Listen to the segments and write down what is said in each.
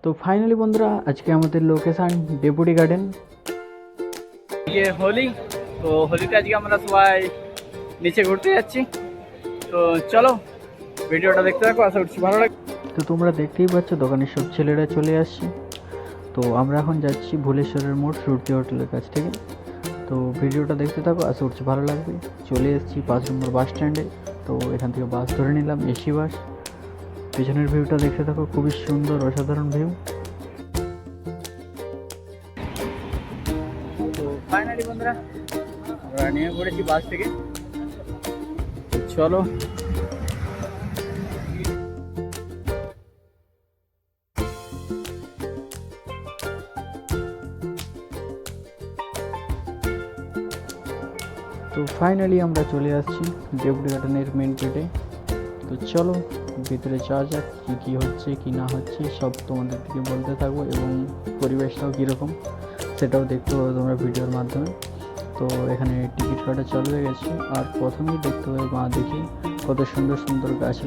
তো ফাইনালি বন্ধুরা আজকে আমাদের লোকেশন ডেপুটি গার্ডেন। ये होली तो होली আজকে আমরা সবাই নিচে ঘুরতে যাচ্ছি। তো চলো ভিডিওটা দেখতে থাকো, আশা করছি ভালো লাগবে। তো তোমরা দেখতেই পাচ্ছ দোকানের সব ছেলেরা চলে আসছে। তো আমরা এখন যাচ্ছি ভুলেশ্বরের মোড় সুরতি হোটেলের কাছ থেকে। তো ভিডিওটা দেখতে থাকো, আশা করছি ভালো লাগবে। চলে এসেছি 5 নম্বর বাস স্ট্যান্ডে। তো এখান থেকে বাস ধরে নিলাম, এসি বাস। পেছনের ভিউটা দেখতে থাকো, খুবই সুন্দর অসাধারণ ভিউ। তো ফাইনালি বন্ধুরা আমরা নেমে পড়েছি বাস থেকে, চলো। তো ফাইনালি আমরা চলে আসছি ডেপুটি গার্ডেনের মেন গেটে। তো চলো ভিতরে যাওয়া যাক, কী কী হচ্ছে কী না হচ্ছে সব তোমাদের থেকে বলতে থাকবো, এবং পরিবেশটাও কীরকম সেটাও দেখতে পাবো তোমরা ভিডিওর মাধ্যমে। তো এখানে টিকিট কাটা চালু হয়ে গেছে। আর প্রথমেই দেখতে পাবে মা দেখি কত সুন্দর সুন্দর গাছ।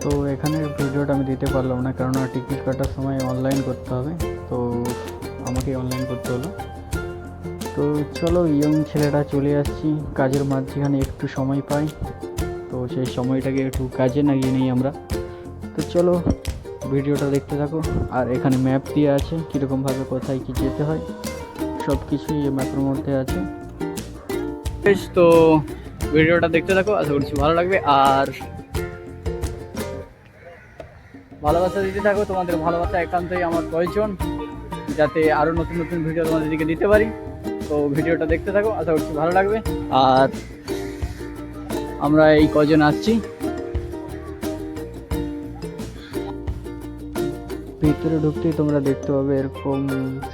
তো এখানের ভিডিওটা আমি দিতে পারলাম না, কেননা টিকিট কাটার সময় অনলাইন করতে হবে, তো আমাকে অনলাইন করতে হলো। তো চলো ইয়ং ছেলেরা চলে আসছি, কাজের মাঝখানে একটু সময় পাই, তো সেই সময়টাকে একটু কাজে লাগিয়ে নিই আমরা। তো চলো ভিডিওটা দেখতে থাকো। আর এখানে ম্যাপ দিয়ে আছে কীরকমভাবে কোথায় কী যেতে হয়, সব কিছুই এই ম্যাপের মধ্যে আছে। তো ভিডিওটা দেখতে থাকো, আশা করছি ভালো লাগবে। আর ভালোবাসা দিতে থাকো, তোমাদের ভালোবাসা একান্তই আমার প্রয়োজন, যাতে আরও নতুন নতুন ভিডিও তোমাদেরকে দিতে পারি। তো ভিডিওটা দেখতে থাকো, আশা করছি ভালো লাগবে। আর আমরা এই কজন আসছি, ভিতরে ঢুকতেই তোমরা দেখতে পাবে এরকম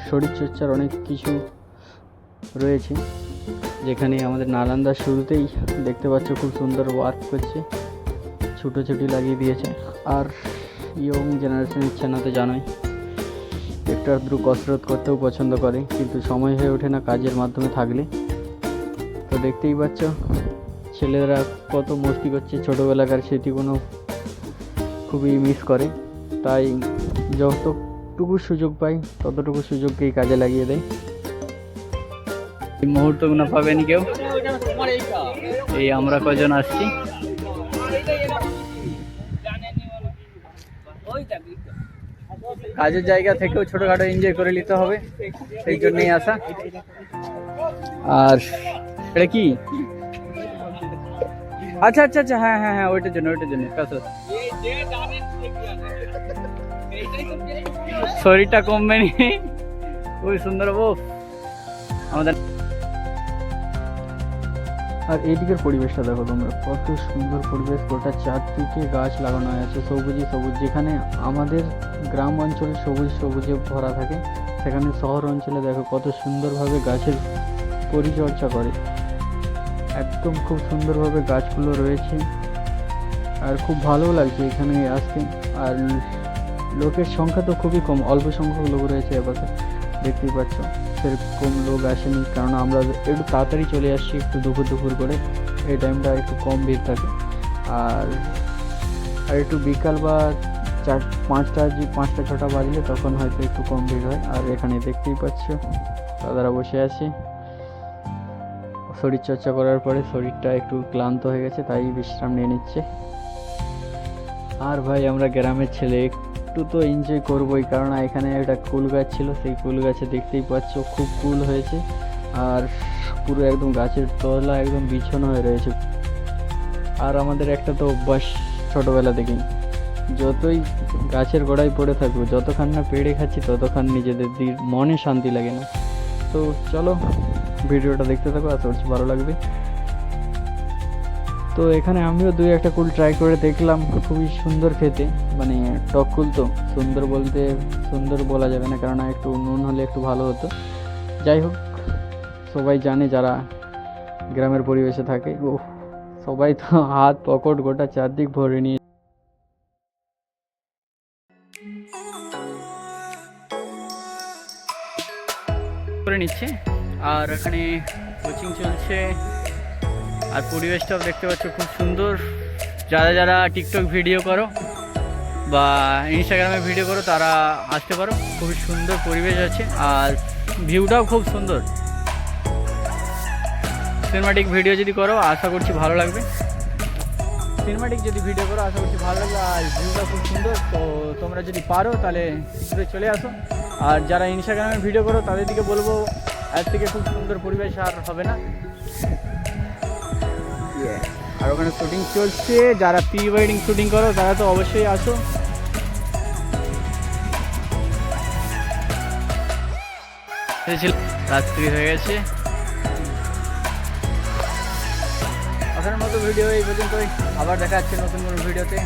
শরীরচর্চার অনেক কিছু রয়েছে, যেখানে আমাদের নালন্দার শুরুতেই দেখতে পাচ্ছ খুব সুন্দর ওয়ার্ক করছে, ছুটোছুটি লাগিয়ে দিয়েছে। আর ইয়ং জেনারেশন ইচ্ছা না তো জানোই, একটু আধটু কসরত করতেও পছন্দ করে, কিন্তু সময় হয়ে ওঠে না কাজের মাধ্যমে থাকলে। তো দেখতেই পাচ্ছ ছেলেরা কত মস্তি করছে, ছোটোবেলাকার স্মৃতিগুলো খুবই মিস করে, তাই যতটুকু সুযোগ পাই ততটুকু সুযোগকেই কাজে লাগিয়ে দেয়। এই মুহূর্তগুলো পাবেনি কেউ, এই আমরা কজন আসছি। কাজের জায়গা থেকেও ছোটখাটো এনজয় করে নিতে হবে, সেই জন্যই আসা। আর এটা কি? আচ্ছা আচ্ছা আচ্ছা, হ্যাঁ হ্যাঁ হ্যাঁ, ওইটার জন্য কাসরত। শরীরটা কমবে নি, খুবই সুন্দর বউ আমাদের। আর এইদিকের পরিবেশটা দেখো তোমরা, কত সুন্দর পরিবেশ, গোটা চারদিকে গাছ লাগানো আছে, সবুজই সবুজ। যেখানে আমাদের গ্রাম অঞ্চলে সবুজে ভরা থাকে, সেখানে শহর অঞ্চলে দেখো কত সুন্দরভাবে গাছের পরিচর্যা করে, একদম খুব সুন্দরভাবে গাছগুলো রয়েছে। আর খুব ভালো লাগছে এখানে আসতে। আর লোকের সংখ্যা তো খুবই কম, অল্প সংখ্যক লোক রয়েছে এবার, দেখতেই পাচ্ছ সেরকম লোক আসেনি, কারণ আমরা একটু তাড়াতাড়ি চলে আসছি, একটু দুপুর করে, এই টাইমটা একটু কম ভিড় থাকে। আর একটু বিকাল বা 5টা 6টা বাজলে তখন হয়তো একটু কম ভিড় হয়। আর এখানে দেখতেই পাচ্ছ দাদারা বসে আছে, শরীরচর্চা করার পরে শরীরটা একটু ক্লান্ত হয়ে গেছে, তাই বিশ্রাম নিয়ে নিচ্ছে। আর ভাই আমরা গ্রামের ছেলে, একটু তো এনজয় করবোই, কারণ এখানে একটা কুল গাছ ছিল, সেই কুল গাছে দেখতেই পাচ্ছ খুব কুল হয়েছে। আর পুরো একদম গাছের তলা একদম বিছানো হয়ে রয়েছে। আর আমাদের একটা তো অভ্যাস ছোটোবেলা থেকেই, যতই গাছের গোড়ায় পড়ে থাকবো, যতক্ষণ না পেড়ে খাচ্ছি ততক্ষণ নিজেদের মনে শান্তি লাগে না। তো চলো ভিডিওটা দেখতে থাকো, আশা করছি ভালো লাগবে। তো এখানে আমিও 2-1টা কুল ট্রাই করে দেখলাম, খুবই সুন্দর খেতে, মানে টক কুল তো, সুন্দর বলতে সুন্দর বলা যাবে না, কারণ একটু নুন হলে একটু ভালো হতো। যাই হোক, সবাই জানে যারা গ্রামের পরিবেশে থাকে, ও সবাই তো হাত পকেট গোটা চারদিক ভরে নিয়ে করে নিচ্ছে। আর এখানে কোচিং চলছে, আর পরিবেশটাও দেখতে পাচ্ছ খুব সুন্দর। যারা যারা টিকটক ভিডিও করো বা ইনস্টাগ্রামে ভিডিও করো তারা আসতে পারো, খুবই সুন্দর পরিবেশ আছে আর ভিউটাও খুব সুন্দর। সিনেমাটিক ভিডিও যদি করো আশা করছি ভালো লাগবে, সিনেমাটিক যদি ভিডিও করো আশা করছি ভালো লাগবে আর ভিউটা খুব সুন্দর। তো তোমরা যদি পারো তাহলে চলে আসো। আর যারা ইনস্টাগ্রামে ভিডিও করো তাদের দিকে বলবো এর থেকে খুব সুন্দর পরিবেশ আর হবে না। আর ওখানে শুটিং চলছে, যারা প্রি ওয়েডিং শুটিং করো তারা তো অবশ্যই আসো। রাত্রি হয়ে গেছে, আসার মতো ভিডিও এই পর্যন্তই। আবার দেখা যাচ্ছে নতুন কোনো ভিডিওতে।